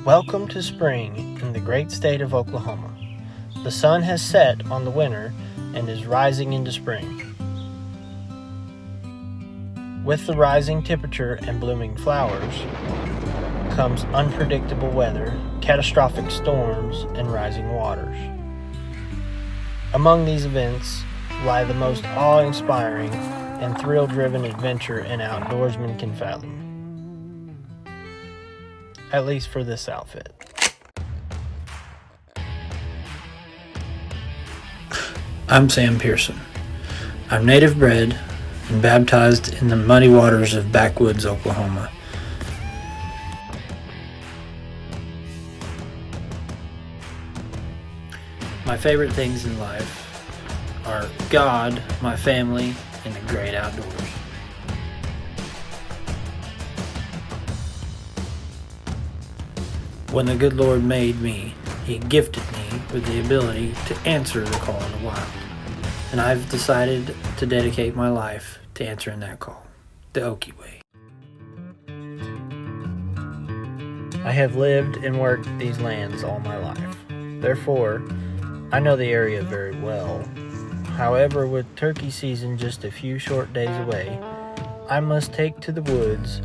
Welcome to spring in the great state of Oklahoma. The sun has set on the winter and is rising into spring. With the rising temperature and blooming flowers comes unpredictable weather, catastrophic storms, and rising waters. Among these events lie the most awe-inspiring and thrill-driven adventure an outdoorsman can fathom. At least for this outfit. I'm Sam Pearson. I'm native bred and baptized in the muddy waters of backwoods Oklahoma. My favorite things in life are God, my family, and the great outdoors. When the good Lord made me, He gifted me with the ability to answer the call of the wild. And I've decided to dedicate my life to answering that call, the Okie way. I have lived and worked these lands all my life. Therefore, I know the area very well. However, with turkey season just a few short days away, I must take to the woods,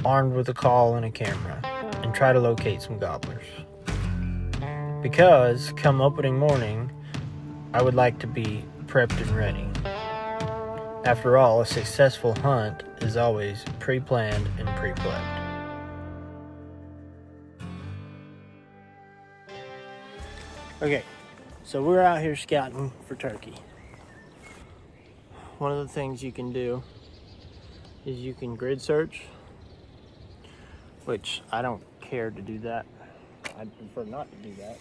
armed with a call and a camera, and try to locate some gobblers. Because, come opening morning, I would like to be prepped and ready. After all, a successful hunt is always pre-planned and pre-prepped. Okay, so we're out here scouting for turkey. One of the things you can do is you can grid search, which I don't care to do that. I'd prefer not to do that.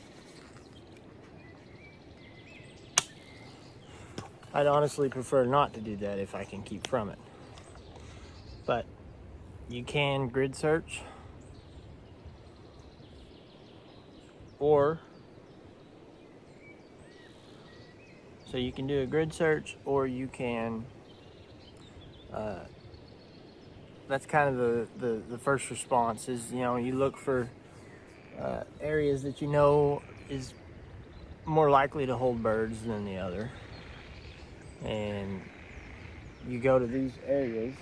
I'd honestly prefer not to do that if I can keep from it. But you can grid search, or so you can do a grid search, or you can that's kind of the first response is, you look for areas that you know is more likely to hold birds than the other, and you go to these areas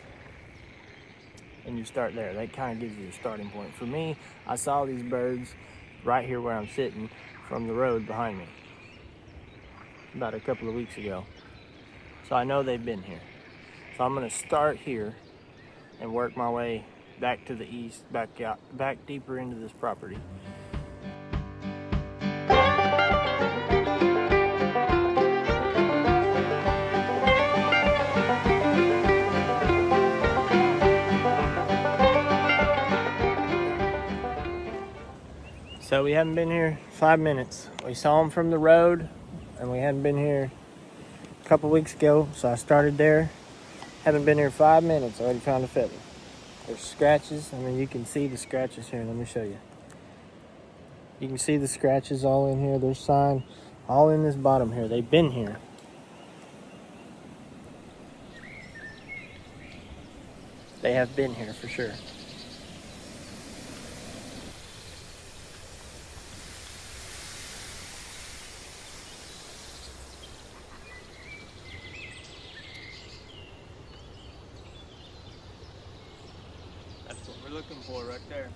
and you start there. That kind of gives you a starting point. For me, I saw these birds right here where I'm sitting from the road behind me about a couple of weeks ago, so I know they've been here. So I'm going to start here and work my way back to the east, back deeper into this property. So we haven't been here 5 minutes. We saw them from the road, and we hadn't been here a couple weeks ago, so I started there. Haven't been here 5 minutes, already found a feather. There's scratches. I mean, you can see the scratches here. Let me show you. You can see the scratches all in here. There's sign all in this bottom here. They've been here. They have been here for sure. That's what we're looking for right there.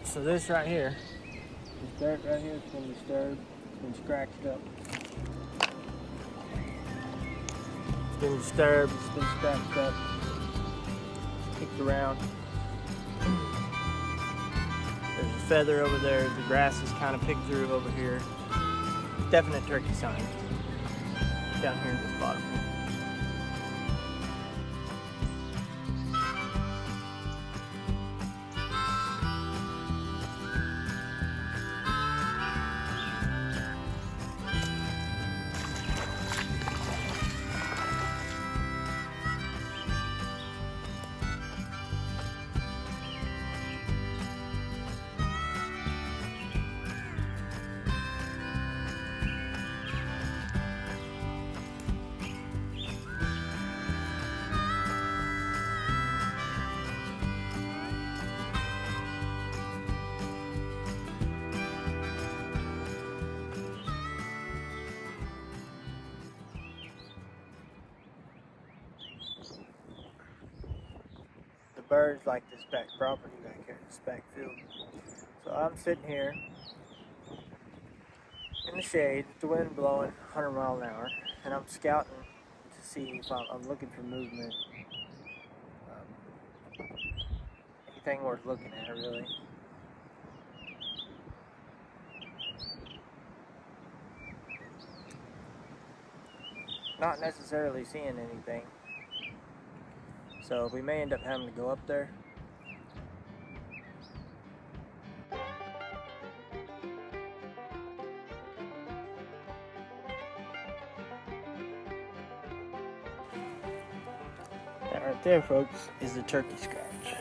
So this right here, this dirt right here, it's been disturbed, it's been scratched up. It's been disturbed, it's been scratched up, kicked around. There's a feather over there, the grass is kind of picked through over here. Definite turkey sign down here at this bottom. birds like this back property back here, this back field. So I'm sitting here in the shade, with the wind blowing 100 miles an hour, and I'm scouting to see if I'm looking for movement. Anything worth looking at, really. Not necessarily seeing anything. So we may end up having to go up there. That right there, folks, is the turkey scratch.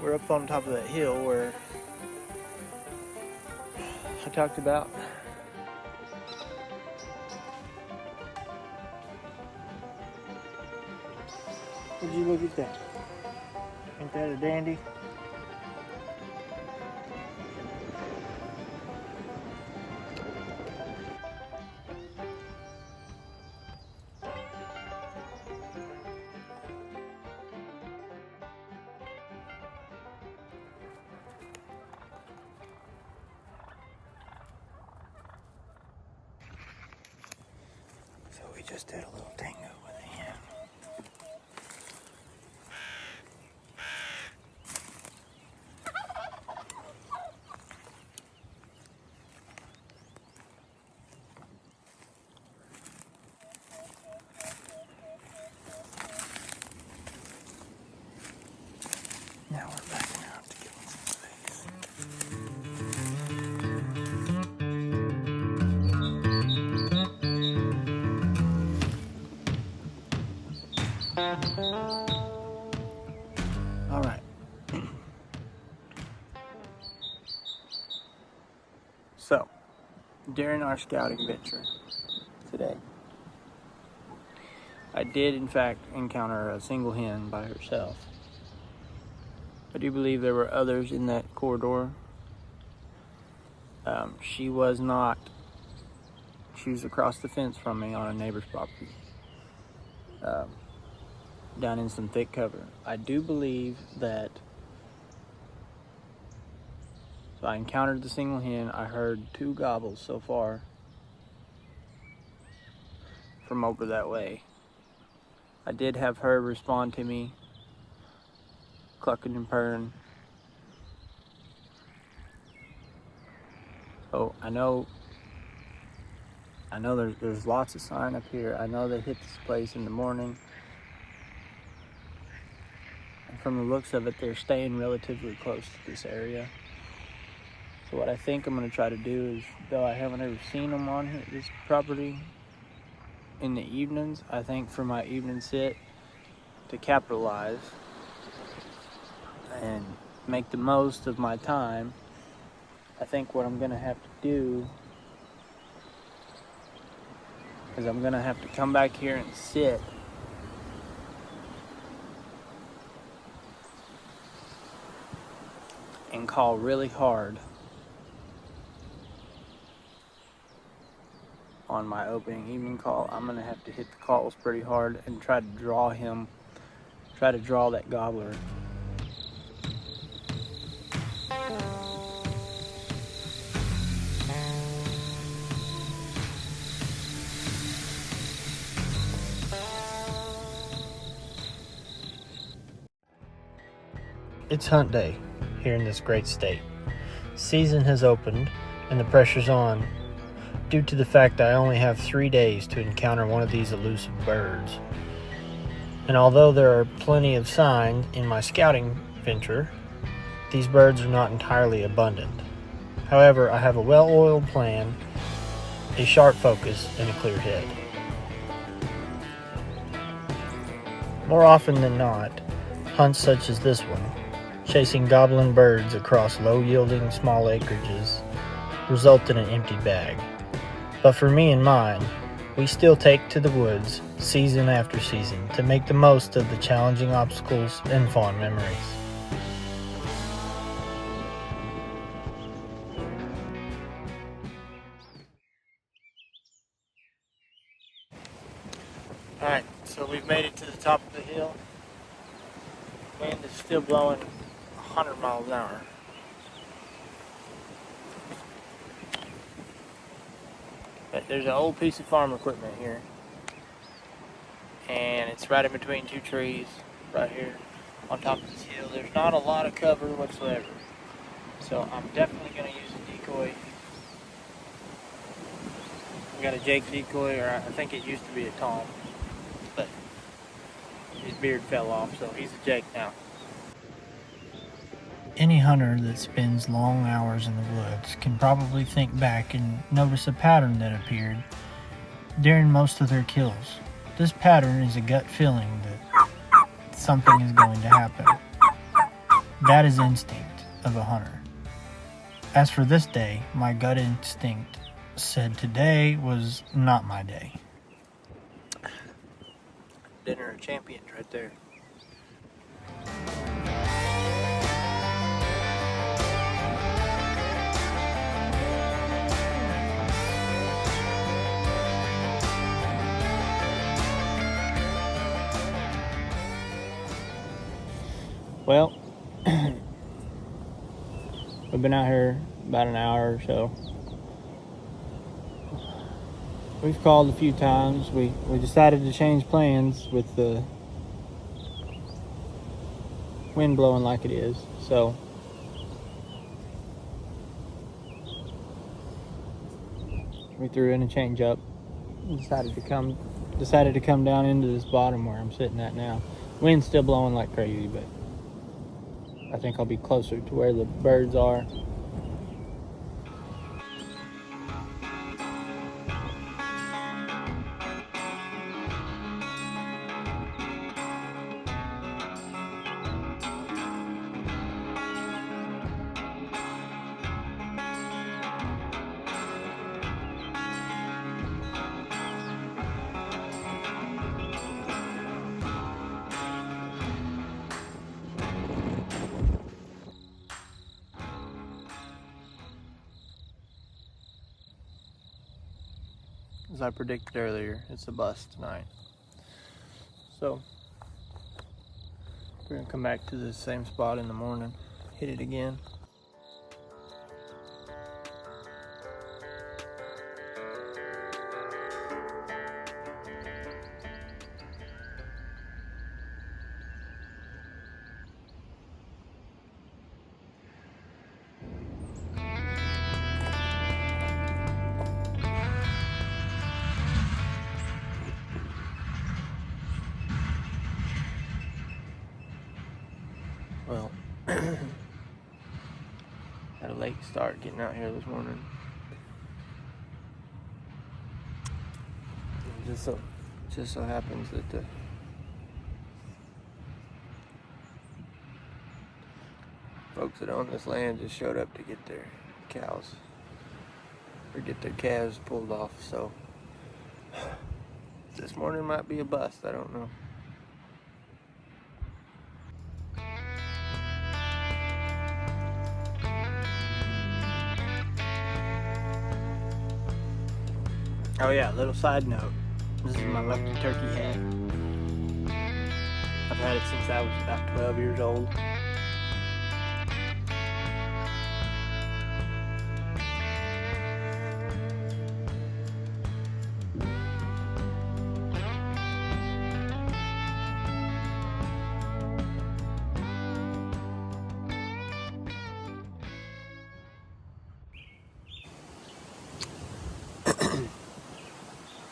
We're up on top of that hill where I talked about. Would you look at that? Ain't that a dandy? So we just did a little tango with him. Now we're backing out to give him some space. All right. So, during our scouting venture today, I did in fact encounter a single hen by herself. I do believe there were others in that corridor. She was not. She was across the fence from me on a neighbor's property, down in some thick cover. I do believe that. So I encountered the single hen. I heard 2 gobbles so far from over that way. I did have her respond to me, clucking and purring. So I know there's lots of sign up here. I know they hit this place in the morning. And from the looks of it, they're staying relatively close to this area. So what I think I'm going to try to do is, though I haven't ever seen them on this property in the evenings, I think for my evening sit, to capitalize and make the most of my time, I think what I'm going to have to do is I'm going to have to come back here and sit and call really hard on my opening evening call. I'm going to have to hit the calls pretty hard and try to draw that gobbler. It's hunt day here in this great state. Season has opened and the pressure's on due to the fact that I only have 3 days to encounter one of these elusive birds. And although there are plenty of signs in my scouting venture, these birds are not entirely abundant. However, I have a well-oiled plan, a sharp focus, and a clear head. More often than not, hunts such as this one, chasing gobbling birds across low-yielding small acreages, result in an empty bag. But for me and mine, we still take to the woods season after season to make the most of the challenging obstacles and fond memories. Alright, so we've made it to the top of the hill. Wind is still blowing 100 miles an hour. But there's an old piece of farm equipment here, and it's right in between two trees right here on top of this hill. There's not a lot of cover whatsoever, so I'm definitely going to use a decoy. We got a Jake decoy, or I think it used to be a Tom, but his beard fell off, so he's a Jake now. Any hunter that spends long hours in the woods can probably think back and notice a pattern that appeared during most of their kills. This pattern is a gut feeling that something is going to happen. That is instinct of a hunter. As for this day, my gut instinct said today was not my day. Dinner of champions right there. Well, we've been out here about an hour or so. We've called a few times. We decided to change plans with the wind blowing like it is. So we threw in a change up. Decided to come down into this bottom where I'm sitting at now. Wind's still blowing like crazy, but I think I'll be closer to where the birds are. As I predicted earlier, it's a bust tonight. So we're gonna come back to the same spot in the morning, hit it again. Well, had a late start getting out here this morning. It just so happens that the folks that own this land just showed up to get their cows or get their calves pulled off. So this morning might be a bust. I don't know. Oh yeah, little side note. This is my lucky turkey hat. I've had it since I was about 12 years old.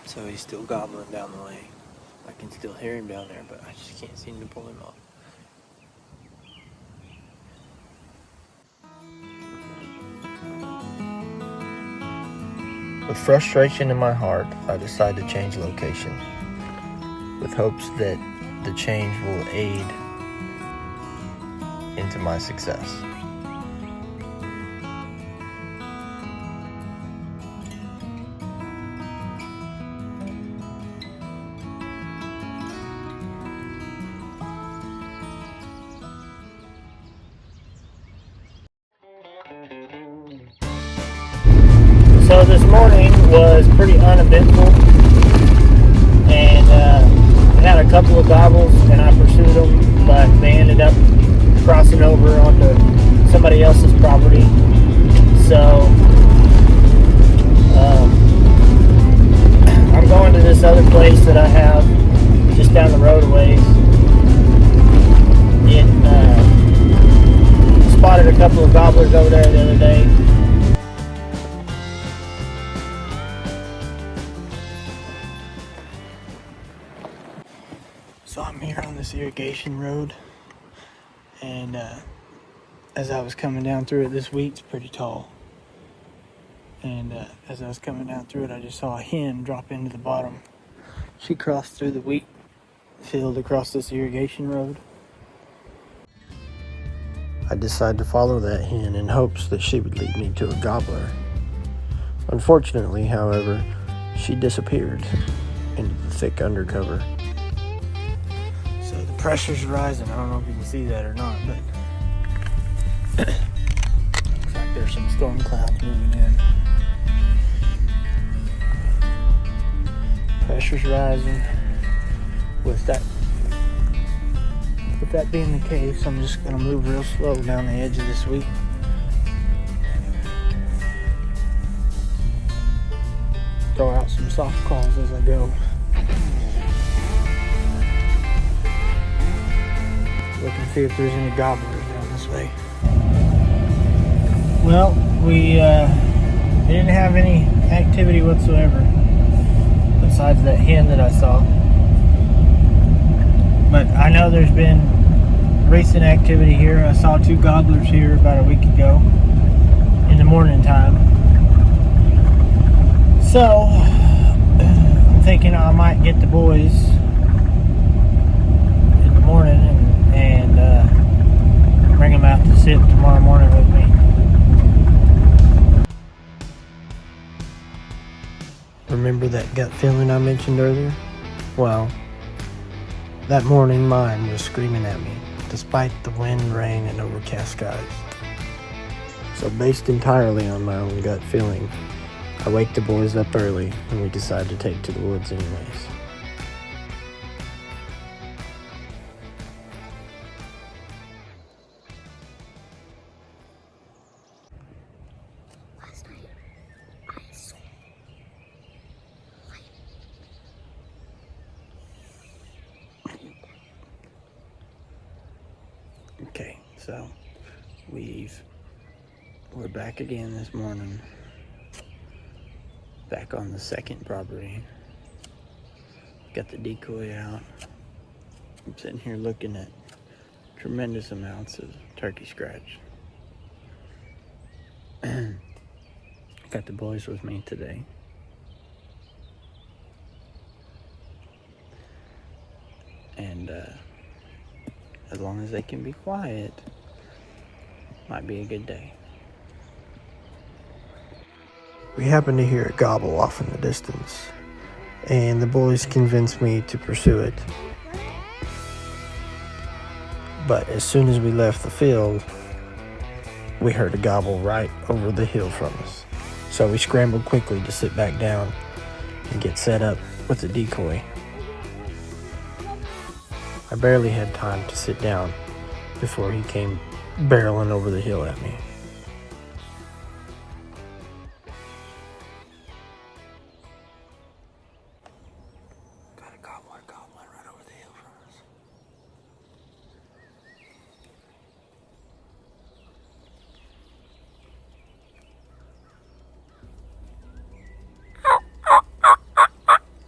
So he's still gobbling down the lane. I can still hear him down there, but I just can't seem to pull him off. With frustration in my heart, I decide to change location, with hopes that the change will aid into my success. So this morning was pretty uneventful, and had a couple of gobbles and I pursued them, but they ended up crossing over onto somebody else's property. So I'm going to this other place that I have just down the road a ways. It spotted a couple of gobblers over there the other day. So I'm here on this irrigation road, and as I was coming down through it, this wheat's pretty tall. And as I was coming down through it, I just saw a hen drop into the bottom. She crossed through the wheat field across this irrigation road. I decided to follow that hen in hopes that she would lead me to a gobbler. Unfortunately, however, she disappeared into the thick undercover. So the pressure's rising. I don't know if you can see that or not, but looks like there's some storm clouds moving in. Pressure's rising. With that being the case, I'm just going to move real slow down the edge of this wheat. Throw out some soft calls as I go. Look and see if there's any gobblers down this way. Well, we didn't have any activity whatsoever besides that hen that I saw. But I know there's been recent activity here. I saw 2 gobblers here about a week ago in the morning time. So I'm thinking I might get the boys in the morning and bring them out to sit tomorrow morning with me. Remember that gut feeling I mentioned earlier? Well, that morning mine was screaming at me, despite the wind, rain, and overcast skies. So based entirely on my own gut feeling, I wake the boys up early and we decide to take to the woods anyways. Okay, so we're back again this morning, back on the second property. Got the decoy out. I'm sitting here looking at tremendous amounts of turkey scratch. Got the boys with me today. And as long as they can be quiet, might be a good day. We happened to hear a gobble off in the distance, and the boys convinced me to pursue it. But as soon as we left the field, we heard a gobble right over the hill from us. So we scrambled quickly to sit back down and get set up with the decoy. I barely had time to sit down before he came barreling over the hill at me. Got a gobbler right over the hill from us.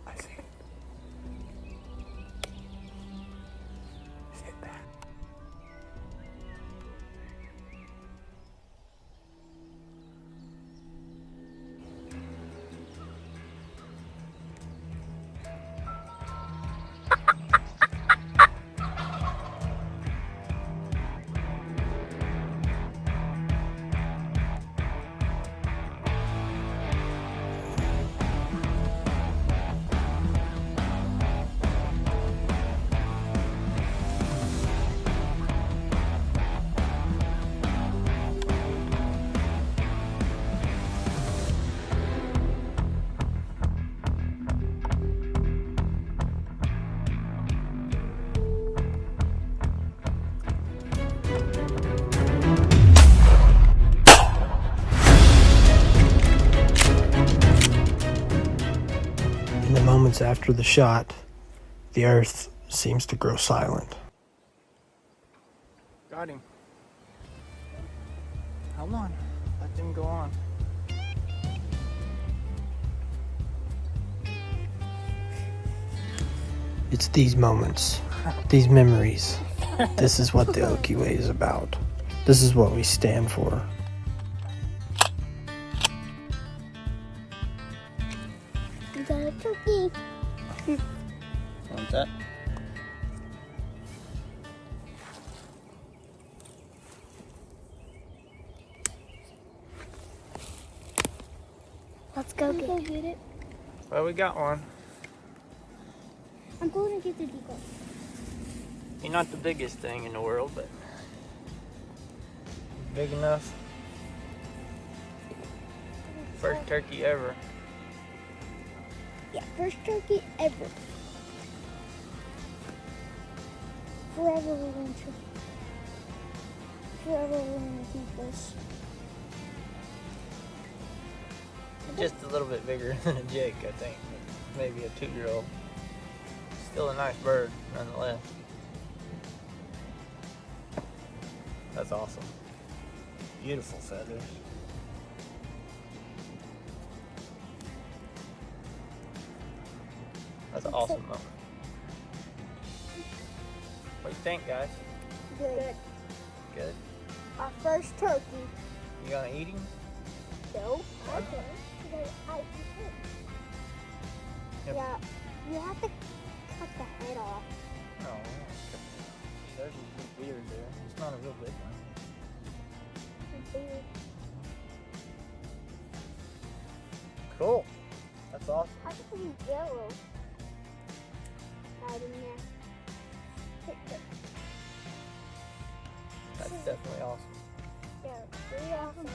I see it. Sit back. Moments after the shot, the earth seems to grow silent. Got him. Hold on. Let them go on. It's these moments, these memories. This is what the Okie Way is about. This is what we stand for. We got a turkey. Want that? Let's go get it. Well, we got one. I'm going to get the decoy. He's not the biggest thing in the world, but big enough. First turkey ever. Yeah, first turkey ever. Forever we're going to. Forever we're going to keep this. Just a little bit bigger than a Jake, I think. Maybe a 2-year-old. Still a nice bird, nonetheless. That's awesome. Beautiful feathers. That's awesome, though. What do you think, guys? Good. Good? Our first turkey. You gonna eat him? No. Okay. Yep. Yeah, you have to cut the head off. No. See, there's a big beard there. It's not a real big one. Cool. That's awesome. How does it be yellow? Right in there. That's definitely awesome. Yeah, pretty awesome.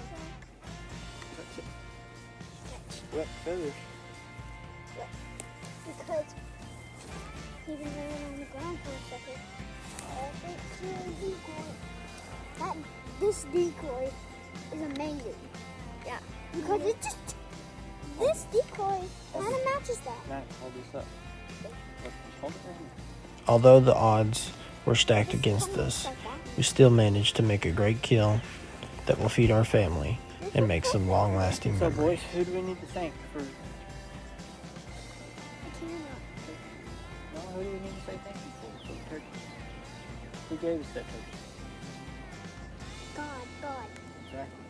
Wet feathers. Because he's been laying on the ground for a second. This decoy is amazing. Yeah, because it just, this decoy kind of matches that. Matt, hold this up. Hold it right. Although the odds were stacked against us, we still managed to make a great kill that will feed our family and make some long-lasting So, memories. boys, who do we need to thank for? I cannot. No, who do we need to say thank you for the turkey? Who gave us that turkey? God. Exactly.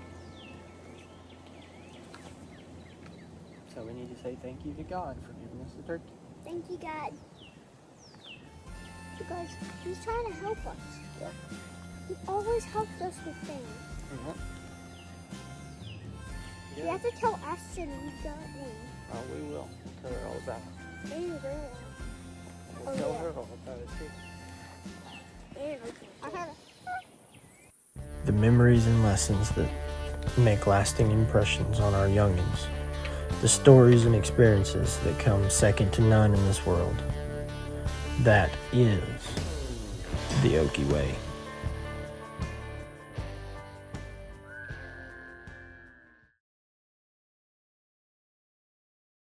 So we need to say thank you to God for giving us the turkey. Thank you, God. Because he's trying to help us. Yeah. He always helps us with things. Mm-hmm. You have to tell Ashton we got him. Oh, we will. We'll tell her all about it. And girl. We'll tell her all about it too. And I have The memories and lessons that make lasting impressions on our youngins. The stories and experiences that come second to none in this world. That is the Okie Way.